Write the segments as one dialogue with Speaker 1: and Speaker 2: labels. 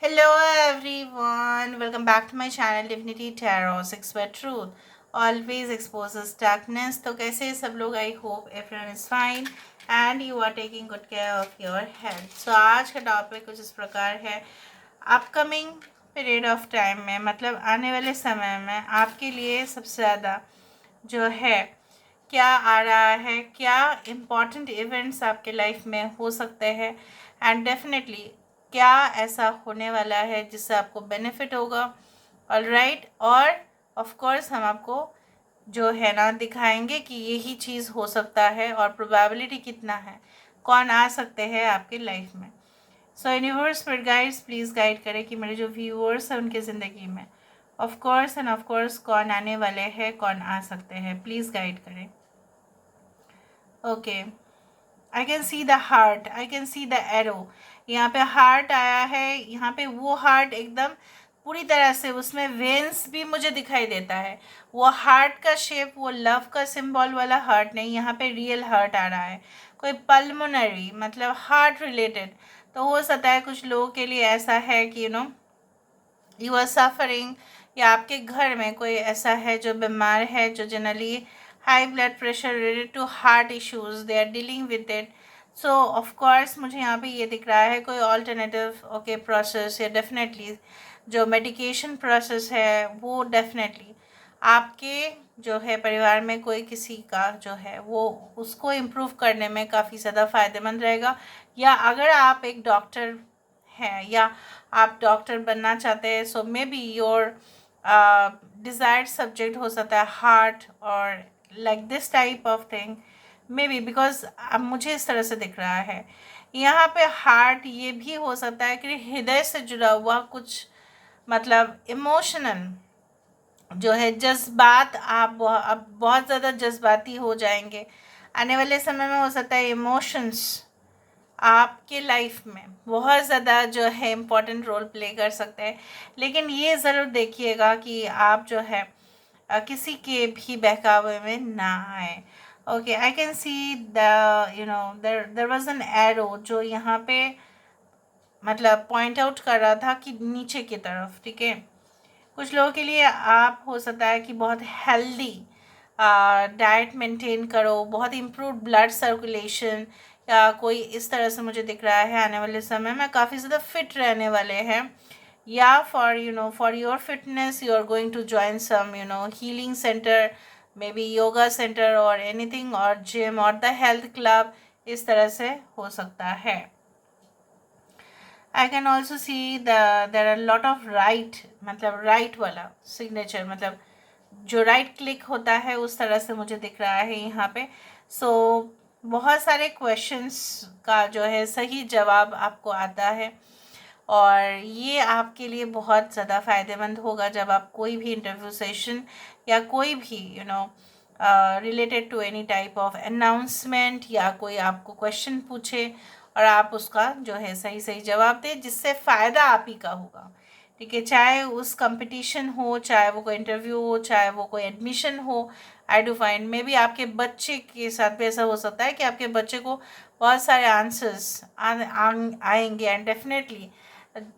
Speaker 1: Hello everyone, welcome back to my channel Divinity Tarot 6 by Truth always exposes darkness. तो कैसे हैं सब लोग? I hope everyone is fine and you are taking good care of your health. So आज का topic कुछ इस प्रकार है। अपकमिंग पीरियड ऑफ टाइम में मतलब आने वाले समय में आपके लिए सबसे ज़्यादा जो है क्या आ रहा है, क्या इम्पॉर्टेंट इवेंट्स आपके लाइफ में हो सकते हैं एंड डेफिनेटली क्या ऐसा होने वाला है जिससे आपको बेनिफिट होगा। ऑलराइट, और ऑफ कोर्स हम आपको जो है ना दिखाएंगे कि यही चीज़ हो सकता है और प्रोबेबिलिटी कितना है, कौन आ सकते हैं आपके लाइफ में। सो यूनिवर्स पर गाइड्स प्लीज़ गाइड करें कि मेरे जो व्यूअर्स हैं उनकी ज़िंदगी में of course and of course कौन आने वाले हैं, कौन आ सकते हैं, प्लीज़ गाइड करें। Okay, I can see the heart, I can see the arrow. यहाँ पे हार्ट आया है, यहाँ पे वो हार्ट एकदम पूरी तरह से उसमें वेन्स भी मुझे दिखाई देता है। वो हार्ट का शेप वो लव का सिंबल वाला हार्ट नहीं, यहाँ पे रियल हार्ट आ रहा है। कोई पल्मोनरी मतलब हार्ट रिलेटेड तो हो सकता है। कुछ लोगों के लिए ऐसा है कि यू आर सफरिंग, या आपके घर में कोई ऐसा है जो बीमार है, जो generally high blood pressure related to heart issues, they are dealing with it. So of course मुझे यहाँ पे ये दिख रहा है कोई ऑल्टरनेटिव ओके प्रोसेस, या डेफिनेटली जो मेडिकेशन प्रोसेस है वो डेफिनेटली आपके जो है परिवार में कोई किसी का जो है वो उसको इम्प्रूव करने में काफ़ी ज़्यादा फ़ायदेमंद रहेगा। या अगर आप एक डॉक्टर हैं या आप डॉक्टर बनना चाहते हैं, so may be your desired subject हो सकता है हार्ट और like this type of thing may be, because अब मुझे इस तरह से दिख रहा है। यहाँ पे हार्ट ये भी हो सकता है कि हृदय से जुड़ा हुआ कुछ मतलब इमोशनल जो है जज्बात, आप अब बहुत ज़्यादा जज्बाती हो जाएंगे आने वाले समय में। हो सकता है इमोशंस आपके लाइफ में बहुत ज़्यादा जो है इम्पोर्टेंट रोल प्ले कर सकते हैं। लेकिन ये ज़रूर देखिएगा कि आप जो है किसी के भी बहकावे में ना आए। Okay, I can see the there there was an arrow जो यहाँ पे मतलब पॉइंट आउट कर रहा था कि नीचे की तरफ। ठीक है, कुछ लोगों के लिए आप हो सकता है कि बहुत हेल्दी डाइट मेंटेन करो, बहुत इम्प्रूव ब्लड सर्कुलेशन, या कोई इस तरह से मुझे दिख रहा है आने वाले समय में काफ़ी ज़्यादा फिट रहने वाले हैं। या for your fitness you are going to join some healing centre, maybe yoga centre और एनीथिंग, और जिम और द हेल्थ क्लब, इस तरह से हो सकता है। I can also see there are lot of right, मतलब राइट वाला सिग्नेचर, मतलब जो राइट क्लिक होता है उस तरह से मुझे दिख रहा है यहाँ पे। सो बहुत सारे क्वेश्चंस का जो है सही जवाब आपको आता है, और ये आपके लिए बहुत ज़्यादा फ़ायदेमंद होगा जब आप कोई भी इंटरव्यू सेशन या कोई भी related to any type of announcement, या कोई आपको क्वेश्चन पूछे और आप उसका जो है सही सही जवाब दें, जिससे फ़ायदा आप ही का होगा। ठीक है, चाहे उस कंपटीशन हो, चाहे वो कोई इंटरव्यू हो, चाहे वो कोई एडमिशन हो। I do find may be आपके बच्चे के साथ भी ऐसा हो सकता है कि आपके बच्चे को बहुत सारे आंसर्स आएंगे एंड डेफिनेटली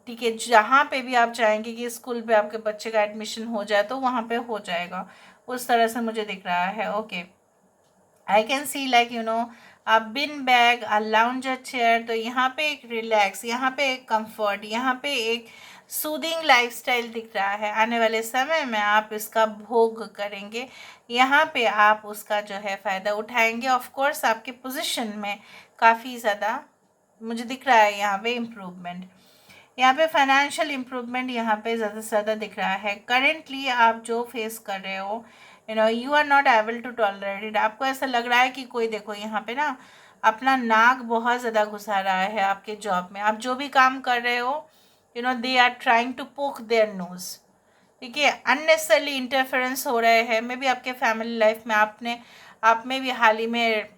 Speaker 1: ठीक है, जहाँ पे भी आप चाहेंगे कि स्कूल पे आपके बच्चे का एडमिशन हो जाए तो वहाँ पे हो जाएगा, उस तरह से मुझे दिख रहा है। Okay, I can see like a bin bag, a lounger chair. तो यहाँ पे एक रिलैक्स, यहाँ पे एक कंफर्ट, यहाँ पे एक सूदिंग लाइफस्टाइल दिख रहा है। आने वाले समय में आप इसका भोग करेंगे, यहाँ पे आप उसका जो है फ़ायदा उठाएंगे। ऑफ कोर्स आपके पोजीशन में काफ़ी ज़्यादा मुझे दिख रहा है यहाँ पे इम्प्रूवमेंट, यहाँ पे फाइनेंशियल इम्प्रूवमेंट यहाँ पे ज़्यादा से ज़्यादा दिख रहा है। करेंटली आप जो फेस कर रहे हो you are not able to tolerate it. आपको ऐसा लग रहा है कि कोई देखो यहाँ पे ना अपना नाक बहुत ज़्यादा घुसा रहा है आपके जॉब में। आप जो भी काम कर रहे हो they are trying to poke their nose. ठीक है, अननेसेसरली इंटरफेरेंस हो रहे हैं। मे बी आपके फैमिली लाइफ में आप में भी हाल ही में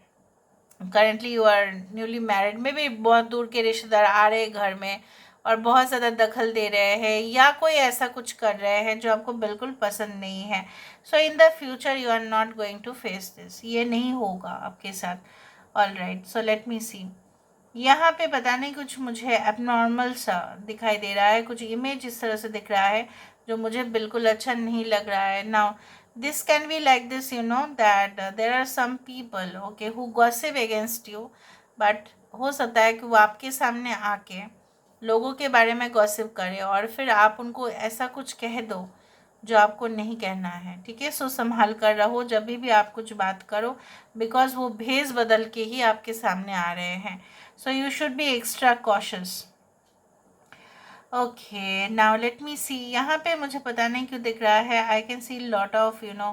Speaker 1: currently you are newly married, में भी बहुत दूर के रिश्तेदार आ रहे हैं घर में और बहुत ज़्यादा दखल दे रहे हैं, या कोई ऐसा कुछ कर रहे हैं जो आपको बिल्कुल पसंद नहीं है। So in the future you are not going to face this, ये नहीं होगा आपके साथ। All right, so let me see. यहाँ पे पता नहीं कुछ मुझे एबनॉर्मल सा दिखाई दे रहा है, कुछ इमेज इस तरह से दिख रहा है जो मुझे बिल्कुल अच्छा नहीं लग रहा है। Now this can be like this, you know that there are some people okay who gossip against you, but हो सकता है कि वो आपके सामने आके लोगों के बारे में गॉसिप करे और फिर आप उनको ऐसा कुछ कह दो जो आपको नहीं कहना है। ठीक है, सो संभाल कर रहो जब भी आप कुछ बात करो, बिकॉज वो भेस बदल के ही आपके सामने आ रहे हैं। So you should be extra cautious. Okay, now let me see, यहाँ पे मुझे पता नहीं क्यों दिख रहा है, I can see lot of you know,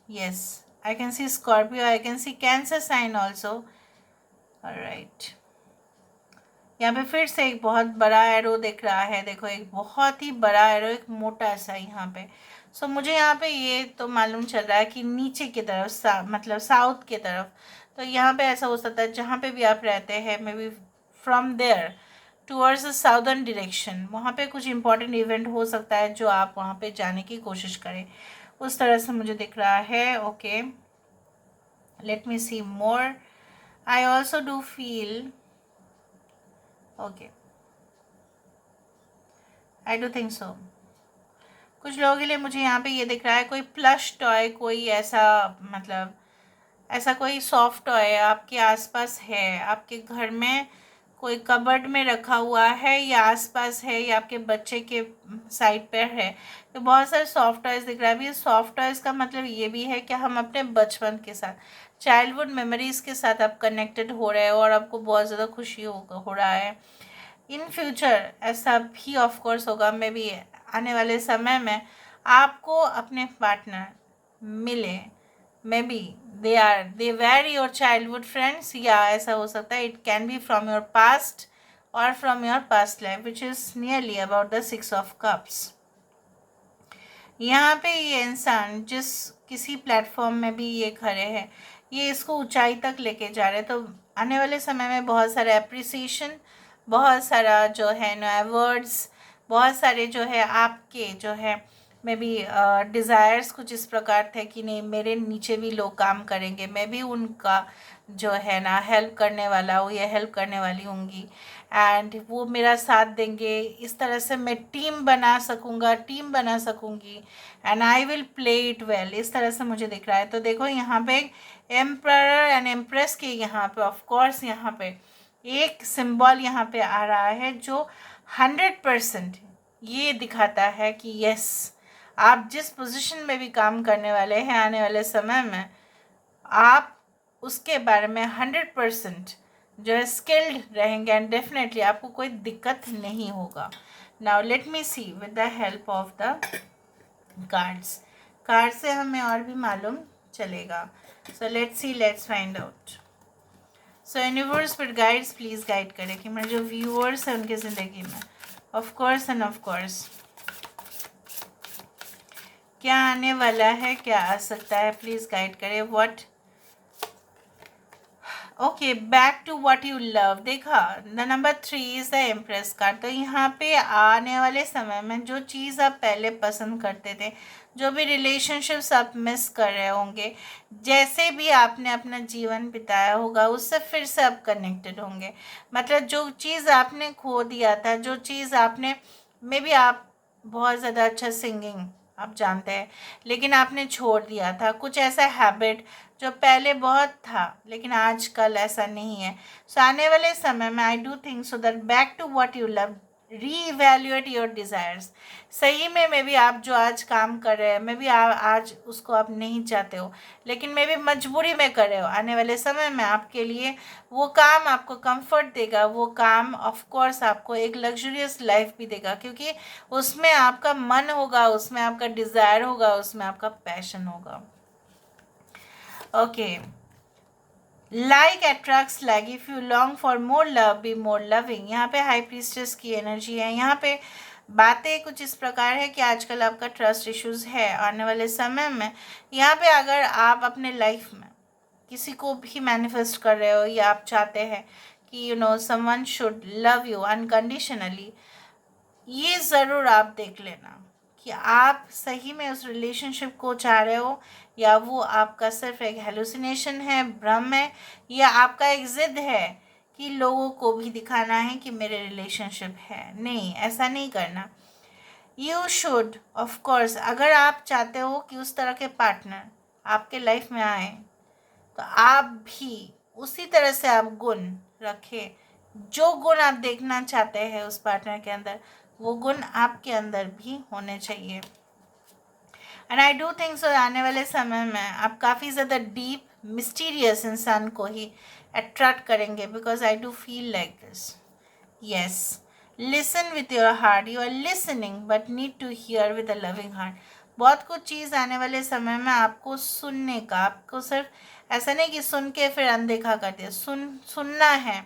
Speaker 1: yes I can see Scorpio, I can see Cancer sign also. Right, यहाँ पे फिर से एक बहुत बड़ा एरो दिख रहा है, देखो एक बहुत ही बड़ा एरो, एक मोटा सा यहाँ पे। सो मुझे यहाँ पे ये तो मालूम चल रहा है कि नीचे की तरफ मतलब साउथ की तरफ, तो यहाँ पे ऐसा हो सकता है जहाँ पे भी आप रहते हैं, maybe from there towards the southern direction, वहाँ पे कुछ इंपॉर्टेंट इवेंट हो सकता है जो आप वहाँ पे जाने की कोशिश करें, उस तरह से मुझे दिख रहा है। Okay, let me see more, I also do feel, okay I do think so, कुछ लोगों के लिए मुझे यहाँ पे ये दिख रहा है कोई प्लश टॉय, कोई ऐसा मतलब ऐसा कोई सॉफ्ट टॉय आपके आसपास है, आपके घर में कोई कबर्ड में रखा हुआ है या आसपास है या आपके बच्चे के साइड पर है, तो बहुत सारे सॉफ्ट टॉयज़ दिख रहा है। अभी सॉफ्ट टॉयज़ का मतलब ये भी है कि हम अपने बचपन के साथ, चाइल्डहुड मेमोरीज़ के साथ आप कनेक्टेड हो रहे हो और आपको बहुत ज़्यादा खुशी हो रहा है। इन फ्यूचर ऐसा भी ऑफ कोर्स होगा, मे बी आने वाले समय में आपको अपने पार्टनर मिले, may be they were your childhood friends, या ऐसा हो सकता है it can be from your past और from your past life which is nearly about the 6 of Cups। यहाँ पे ये इंसान जिस किसी प्लेटफॉर्म में भी ये खड़े हैं, ये इसको ऊंचाई तक लेके जा रहे हैं, तो आने वाले समय में बहुत सारा एप्रिसिएशन, बहुत सारा जो है ना अवार्ड्स, बहुत सारे जो है आपके जो है मे बी डिज़ायर्स कुछ इस प्रकार थे कि नहीं मेरे नीचे भी लोग काम करेंगे, मैं भी उनका जो है ना हेल्प करने वाला हूँ या हेल्प करने वाली होंगी, एंड वो मेरा साथ देंगे, इस तरह से मैं टीम बना सकूँगा, टीम बना सकूँगी, and I will play it well, इस तरह से मुझे दिख रहा है। तो देखो यहाँ पे एम्परर एंड एम्प्रेस के यहाँ पे ऑफ कोर्स यहाँ पे एक सिंबल यहाँ पे आ रहा है जो 100% ये दिखाता है कि यस, आप जिस पोजीशन में भी काम करने वाले हैं आने वाले समय में, आप उसके बारे में 100% जो है स्किल्ड रहेंगे एंड डेफिनेटली आपको कोई दिक्कत नहीं होगा। Now let me see with the help of the cards, card से हमें और भी मालूम चलेगा। So let's see, let's find out. So universe पर गाइड्स प्लीज़ गाइड करें कि मेरे जो व्यूअर्स हैं उनकी ज़िंदगी में of course and of course क्या आने वाला है, क्या आ सकता है, प्लीज़ गाइड करें। What, okay, back to what you love, देखा the number 3 is the empress card. तो यहाँ पे आने वाले समय में जो चीज़ आप पहले पसंद करते थे, जो भी रिलेशनशिप्स आप मिस कर रहे होंगे, जैसे भी आपने अपना जीवन बिताया होगा उससे फिर से आप कनेक्टेड होंगे। मतलब जो चीज़ आपने खो दिया था, जो चीज़ आपने मे बी आप बहुत ज़्यादा अच्छा सिंगिंग आप जानते हैं लेकिन आपने छोड़ दिया था, कुछ ऐसा हैबिट जो पहले बहुत था लेकिन आजकल ऐसा नहीं है। सो आने वाले समय में I do think so that back to what you love, reevaluate your desires. सही में मे बी आप जो आज काम कर रहे हैं, मे बी आज उसको आप नहीं चाहते हो लेकिन मे बी मजबूरी में कर रहे हो, आने वाले समय में आपके लिए वो काम आपको कंफर्ट देगा, वो काम ऑफ कोर्स आपको एक लग्जरियस लाइफ भी देगा क्योंकि उसमें आपका मन होगा, उसमें आपका डिज़ायर होगा, उसमें आपका पैशन होगा। Okay, like attracts like, if you long for more love be more loving. यहाँ पे हाई प्रीस्टेस की एनर्जी है। यहाँ पे बातें कुछ इस प्रकार है कि आजकल आपका ट्रस्ट इश्यूज है, आने वाले समय में यहाँ पे अगर आप अपने लाइफ में किसी को भी मैनिफेस्ट कर रहे हो या आप चाहते हैं कि you know someone should love you unconditionally, ये ज़रूर आप देख लेना कि आप सही में उस रिलेशनशिप को चाह रहे हो या वो आपका सिर्फ एक हेलुसिनेशन है, भ्रम है, या आपका एक ज़िद है कि लोगों को भी दिखाना है कि मेरे रिलेशनशिप है। नहीं, ऐसा नहीं करना। यू शुड ऑफ कोर्स, अगर आप चाहते हो कि उस तरह के पार्टनर आपके लाइफ में आए, तो आप भी उसी तरह से आप गुण रखें। जो गुण आप देखना चाहते हैं उस पार्टनर के अंदर, वो गुण आपके अंदर भी होने चाहिए। एंड आई डू थिंक सो आने वाले समय में आप काफ़ी ज़्यादा डीप मिस्टीरियस इंसान को ही अट्रैक्ट करेंगे, because I do feel like this. Yes, listen with your heart. You are listening but need to hear with a loving heart. बहुत कुछ चीज़ आने वाले समय में आपको सुनने का, आपको सिर्फ ऐसा नहीं कि सुन के फिर अनदेखा कर दिया, सुनना है,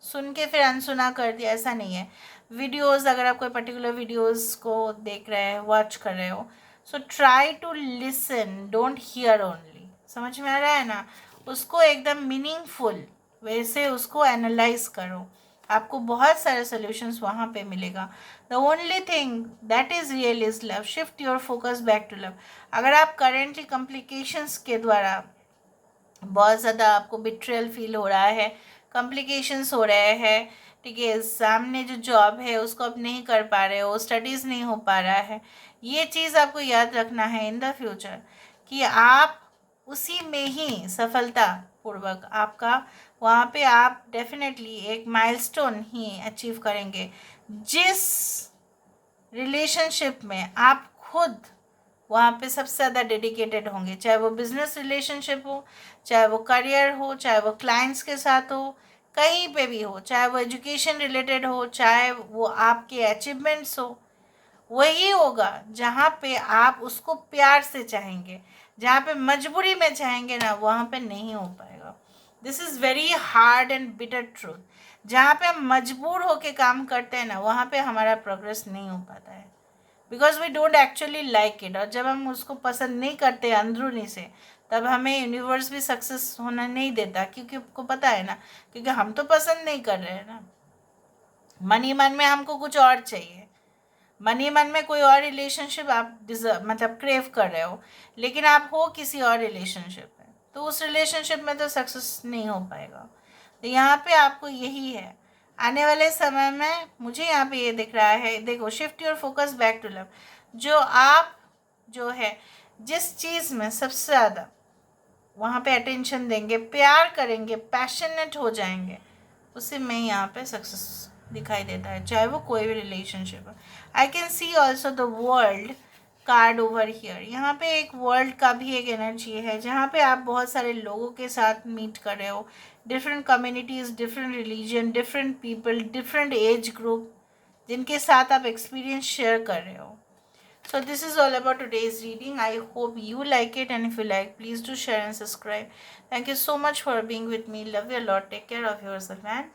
Speaker 1: सुन के फिर अनसुना कर दिया, ऐसा नहीं है। वीडियोस, अगर आप कोई पर्टिकुलर वीडियोस को देख रहे हैं, वॉच कर रहे हो, so try to listen, don't hear only. समझ में आ रहा है ना? उसको एकदम मीनिंगफुल वैसे उसको एनालाइज करो, आपको बहुत सारे सोल्यूशंस वहाँ पे मिलेगा। The only thing that is real is love. Shift your focus back to love. अगर आप करेंटली कॉम्प्लिकेशंस के द्वारा बहुत ज़्यादा आपको बिट्रेयल फील हो रहा है, कॉम्प्लिकेशंस हो रहे हैं, ठीक है, सामने जो जॉब है उसको आप नहीं कर पा रहे हो, स्टडीज़ नहीं हो पा रहा है, ये चीज़ आपको याद रखना है इन द फ्यूचर कि आप उसी में ही सफलता पूर्वक आपका वहाँ पे आप डेफिनेटली एक माइलस्टोन ही अचीव करेंगे, जिस रिलेशनशिप में आप खुद वहाँ पे सबसे ज़्यादा डेडिकेटेड होंगे। चाहे वो बिजनेस रिलेशनशिप हो, चाहे वो करियर हो, चाहे वो क्लाइंट्स के साथ हो, कहीं पे भी हो, चाहे वो एजुकेशन रिलेटेड हो, चाहे वो आपके अचीवमेंट्स हो, वही होगा जहाँ पे आप उसको प्यार से चाहेंगे। जहाँ पे मजबूरी में चाहेंगे ना, वहाँ पे नहीं हो पाएगा। This is very hard and bitter truth. जहाँ पे हम मजबूर होके काम करते हैं ना, वहाँ पे हमारा प्रोग्रेस नहीं हो पाता है, because we don't actually like it. और जब हम उसको पसंद नहीं करते अंदरूनी से, तब हमें यूनिवर्स भी सक्सेस होना नहीं देता, क्योंकि आपको पता है ना, क्योंकि हम तो पसंद नहीं कर रहे हैं ना। मन ही मन में हमको कुछ और चाहिए, मन ही मन में कोई और रिलेशनशिप आप डिजर्व मतलब क्रेव कर रहे हो, लेकिन आप हो किसी और रिलेशनशिप में, तो उस रिलेशनशिप में तो सक्सेस नहीं हो पाएगा। तो यहाँ पे आपको यही है, आने वाले समय में मुझे यहाँ पे ये दिख रहा है, देखो, shift your focus back to love. जो आप जो है जिस चीज़ में सबसे ज़्यादा वहाँ पे अटेंशन देंगे, प्यार करेंगे, पैशनेट हो जाएंगे, उसी में यहाँ पे सक्सेस दिखाई देता है, चाहे वो कोई भी रिलेशनशिप हो। आई can C also the world card over here. यहाँ पे एक वर्ल्ड का भी एक एनर्जी है, जहाँ पे आप बहुत सारे लोगों के साथ मीट कर रहे हो, different communities, different religion, different people, different age group, जिनके साथ आप एक्सपीरियंस शेयर कर रहे हो। So this is all about today's reading. I hope you like it, and if you like, please do share and subscribe. Thank you so much for being with me. Love you a lot. Take care of yourself, man.